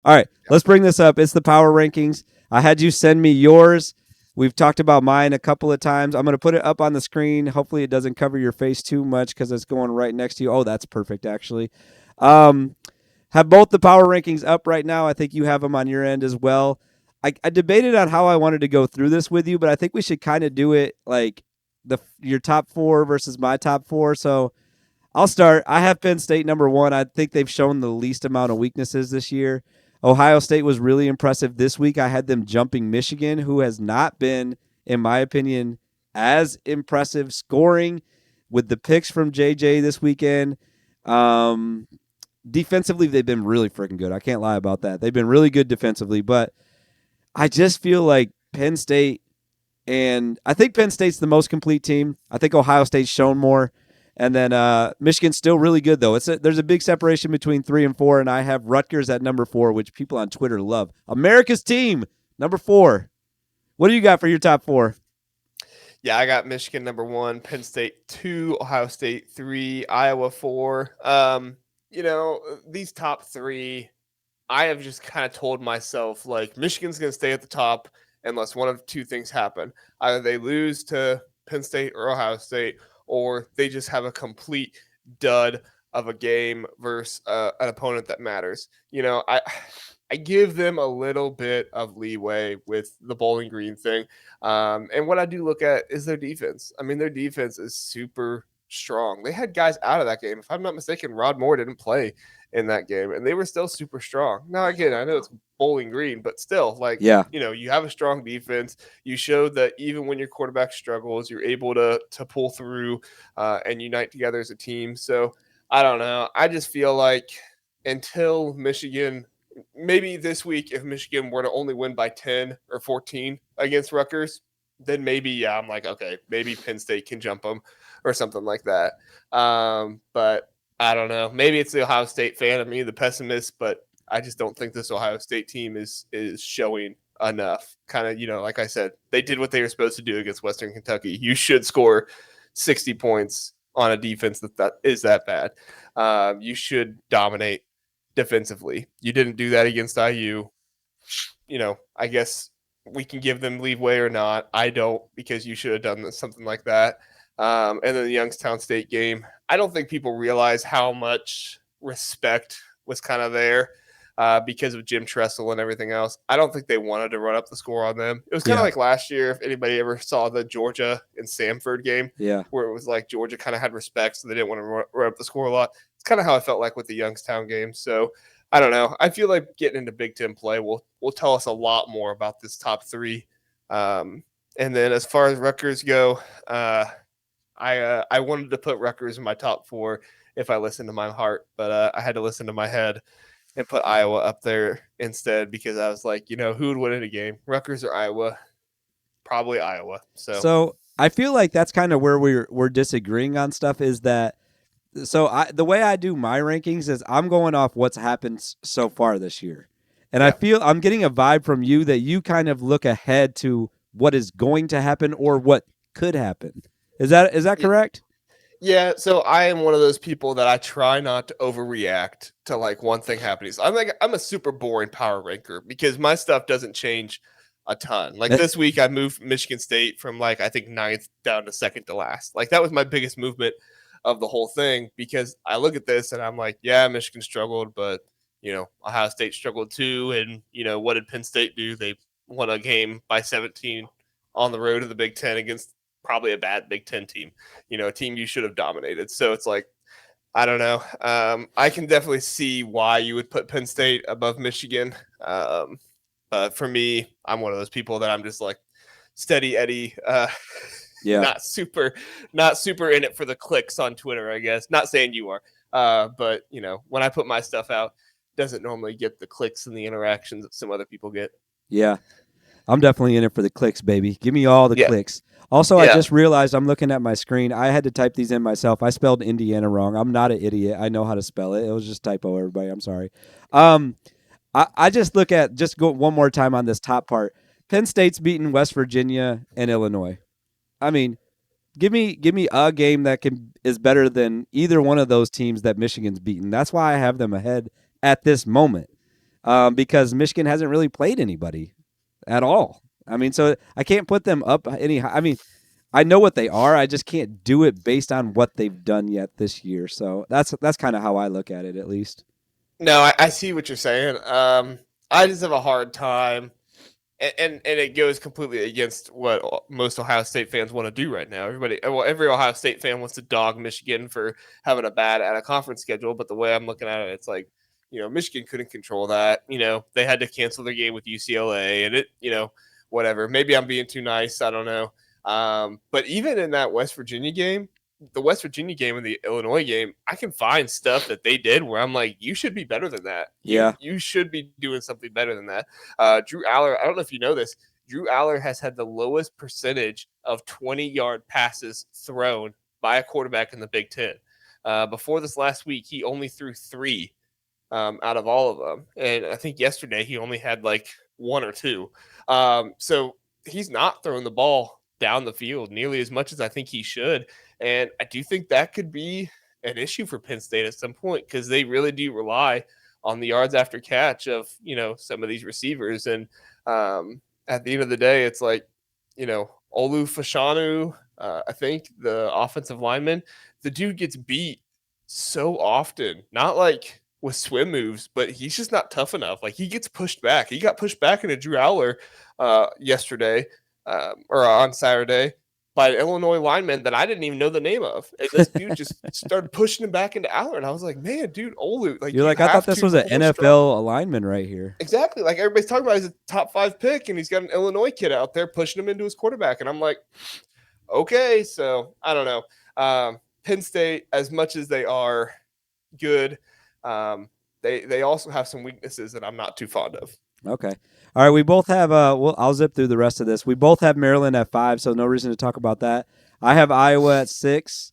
All right, let's bring this up. It's the power rankings. I had you send me yours. We've talked about mine a couple of times. I'm going to put it up on the screen. Hopefully, it doesn't cover your face too much because it's going right next to you. Oh, that's perfect, actually. Um, have both the power rankings up right now. I think you have them on your end as well. I debated on how I wanted to go through this with you, but I think we should kind of do it like your top four versus my top four. So I'll start. I have Penn State number one. I think they've shown the least amount of weaknesses this year. Ohio State was really impressive this week. I had them jumping Michigan, who has not been, in my opinion, as impressive scoring with the picks from JJ this weekend. Um, Defensively, they've been really freaking good. I can't lie about that. They've been really good defensively, but I just feel like Penn State, and I think Penn State's the most complete team. I think Ohio State's shown more. And then Michigan's still really good, though. There's a big separation between 3 and 4, and I have Rutgers at number 4, which people on Twitter love. America's team, number 4. What do you got for your top 4? Yeah, I got Michigan number 1, Penn State 2, Ohio State 3, Iowa 4. These top 3, I have just kind of told myself, like, Michigan's going to stay at the top unless one of two things happen. Either they lose to Penn State or Ohio State, or they just have a complete dud of a game versus an opponent that matters. I give them a little bit of leeway with the Bowling Green thing. And what I do look at is their defense. I mean, their defense is super strong. They had guys out of that game. If I'm not mistaken, Rod Moore didn't play in that game, and they were still super strong. Now, again, I know it's Bowling Green, but still, Yeah. you have a strong defense. You showed that even when your quarterback struggles, you're able to pull through and unite together as a team. So I don't know. I just feel like until Michigan, maybe this week, if Michigan were to only win by 10 or 14 against Rutgers, then maybe, yeah, I'm like, okay, maybe Penn State can jump them or something like that. But I don't know. Maybe it's the Ohio State fan of me, the pessimist, but I just don't think this Ohio State team is showing enough. Kind of, like I said, they did what they were supposed to do against Western Kentucky. You should score 60 points on a defense that is that bad. You should dominate defensively. You didn't do that against IU. I guess we can give them leeway or not. I don't, because you should have done something like that. And then the Youngstown State game, I don't think people realize how much respect was kind of there because of Jim Tressel and everything else. I don't think they wanted to run up the score on them. It was kind of like last year, if anybody ever saw the Georgia and Samford game, Yeah. where it was like Georgia kind of had respect, so they didn't want to run up the score a lot. It's kind of how I felt like with the Youngstown game. So I don't know. I feel like getting into Big Ten play will tell us a lot more about this top 3. And then as far as Rutgers go, I wanted to put Rutgers in my top 4 if I listened to my heart, but I had to listen to my head and put Iowa up there instead, because I was like, who would win in a game, Rutgers or Iowa? Probably Iowa. So I feel like that's kind of where we're disagreeing on stuff. Is that the way I do my rankings is I'm going off what's happened so far this year, and I feel I'm getting a vibe from you that you kind of look ahead to what is going to happen or what could happen. Is that correct? Yeah, so I am one of those people that I try not to overreact to like one thing happening. So I'm a super boring power ranker because my stuff doesn't change a ton. Like this week, I moved Michigan State from like I think 9th down to 2nd to last. Like that was my biggest movement of the whole thing, because I look at this and I'm like, yeah, Michigan struggled, but Ohio State struggled too. And what did Penn State do? They won a game by 17 on the road to the Big Ten against probably a bad Big Ten team, a team you should have dominated. So it's like, I don't know. I can definitely see why you would put Penn State above Michigan. But for me, I'm one of those people that I'm just like steady Eddie. Yeah. Not super in it for the clicks on Twitter, I guess. Not saying you are. But when I put my stuff out, doesn't normally get the clicks and the interactions that some other people get. Yeah. I'm definitely in it for the clicks, baby. Give me all the Yeah. clicks. Also, I Yeah. just realized I'm looking at my screen. I had to type these in myself. I spelled Indiana wrong. I'm not an idiot. I know how to spell it. It was just typo, everybody. I'm sorry. I just look at, just go one more time on this top part. Penn State's beaten West Virginia and Illinois. I mean, give me a game that is better than either one of those teams that Michigan's beaten. That's why I have them ahead at this moment. because Michigan hasn't really played anybody at all. I mean, so I can't put them up any. I mean, I know what they are. I just can't do it based on what they've done yet this year. So that's kind of how I look at it, at least. No, I see what you're saying. I just have a hard time, and it goes completely against what most Ohio State fans want to do right now. Every Ohio State fan wants to dog Michigan for having a bad out of conference schedule. But the way I'm looking at it, it's like, Michigan couldn't control that. They had to cancel their game with UCLA, and whatever. Maybe I'm being too nice. I don't know. But even in that West Virginia game, the West Virginia game and the Illinois game, I can find stuff that they did where I'm like, you should be better than that. Yeah. You should be doing something better than that. Drew Aller, I don't know if you know this, Drew Aller has had the lowest percentage of 20-yard passes thrown by a quarterback in the Big Ten. Before this last week, he only threw 3 out of all of them. And I think yesterday he only had like 1 or 2. So he's not throwing the ball down the field nearly as much as I think he should. And I do think that could be an issue for Penn State at some point because they really do rely on the yards after catch of, some of these receivers. And at the end of the day, it's like, Olu Fashanu, I think the offensive lineman, the dude gets beat so often, not like with swim moves, but he's just not tough enough. Like he gets pushed back. He got pushed back into Drew Aller yesterday or on Saturday by an Illinois lineman that I didn't even know the name of. And this dude just started pushing him back into Aller. And I was like, man, dude, Olu, like You're like, I thought this was an NFL alignment right here. Exactly. Like everybody's talking about he's a top 5 pick and he's got an Illinois kid out there pushing him into his quarterback. And I'm like, okay. So I don't know. Penn State, as much as they are good, they also have some weaknesses that I'm not too fond of. Okay. All right. We both have. I'll zip through the rest of this. We both have Maryland at 5, so no reason to talk about that. I have Iowa at 6,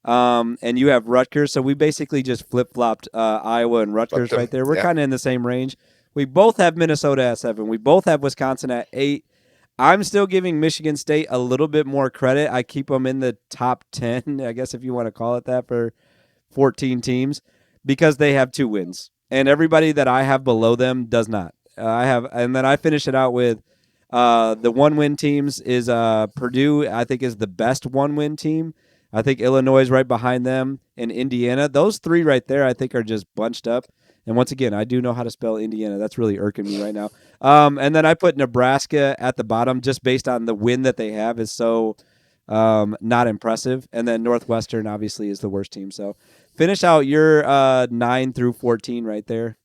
and you have Rutgers. So we basically just flip flopped Iowa and Rutgers right there. We're kind of in the same range. We both have Minnesota at 7. We both have Wisconsin at 8. I'm still giving Michigan State a little bit more credit. I keep them in the top 10, I guess if you want to call it that, for 14 teams because they have 2 wins, and everybody that I have below them does not. And then I finish it out with the 1-win teams is Purdue. I think is the best 1-win team. I think Illinois is right behind them, and Indiana. Those 3 right there, I think, are just bunched up. And once again, I do know how to spell Indiana. That's really irking me right now. And then I put Nebraska at the bottom just based on the win that they have is so not impressive. And then Northwestern obviously is the worst team. So finish out your 9 through 14 right there.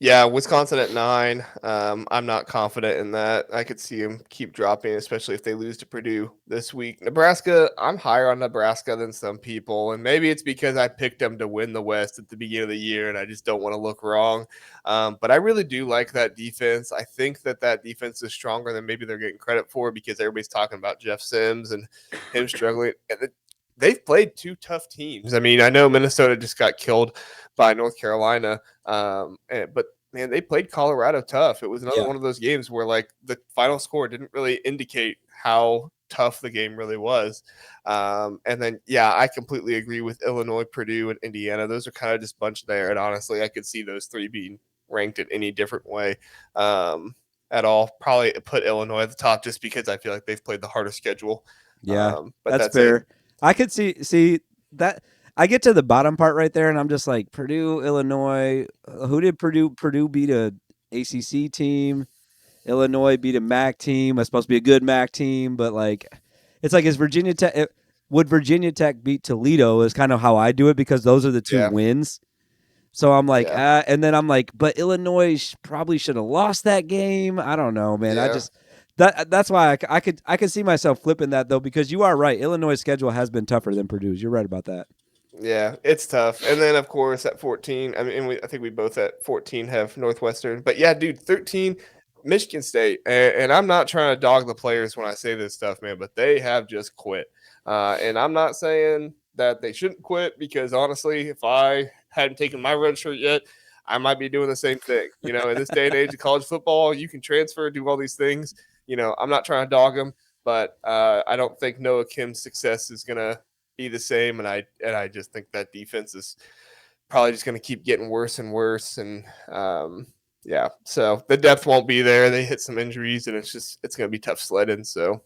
Yeah, Wisconsin at 9. I'm not confident in that. I could see them keep dropping, especially if they lose to Purdue this week. Nebraska, I'm higher on Nebraska than some people, and maybe it's because I picked them to win the West at the beginning of the year, and I just don't want to look wrong. But I really do like that defense. I think that defense is stronger than maybe they're getting credit for because everybody's talking about Jeff Sims and him struggling. They've played 2 tough teams. I mean, I know Minnesota just got killed by North Carolina, but man, they played Colorado tough. It was another one of those games where like the final score didn't really indicate how tough the game really was. And then, I completely agree with Illinois, Purdue, and Indiana. Those are kind of just bunched there. And honestly, I could see those 3 being ranked in any different way at all. Probably put Illinois at the top just because I feel like they've played the harder schedule. Yeah, but that's fair. It. I could see that. I get to the bottom part right there, and I'm just like, Purdue, Illinois. Who did Purdue beat a ACC team? Illinois beat a MAC team. It's supposed to be a good MAC team, but like, it's like, is Virginia Tech? Would Virginia Tech beat Toledo? Is kind of how I do it because those are the 2 wins. So I'm like, and then I'm like, but Illinois probably should have lost that game. I don't know, man. I just. That's why I could see myself flipping that though, because you are right. Illinois' schedule has been tougher than Purdue's. You're right about that. Yeah, it's tough. And then of course at 14, I mean, I think we both at 14 have Northwestern. But yeah, dude, 13, Michigan State. And I'm not trying to dog the players when I say this stuff, man, but they have just quit. And I'm not saying that they shouldn't quit because honestly, if I hadn't taken my red shirt yet, I might be doing the same thing. In this day and age of college football, you can transfer, do all these things. I'm not trying to dog them, but I don't think Noah Kim's success is going to be the same. And I just think that defense is probably just going to keep getting worse and worse. And yeah, so the depth won't be there. They hit some injuries, and it's going to be tough sledding. So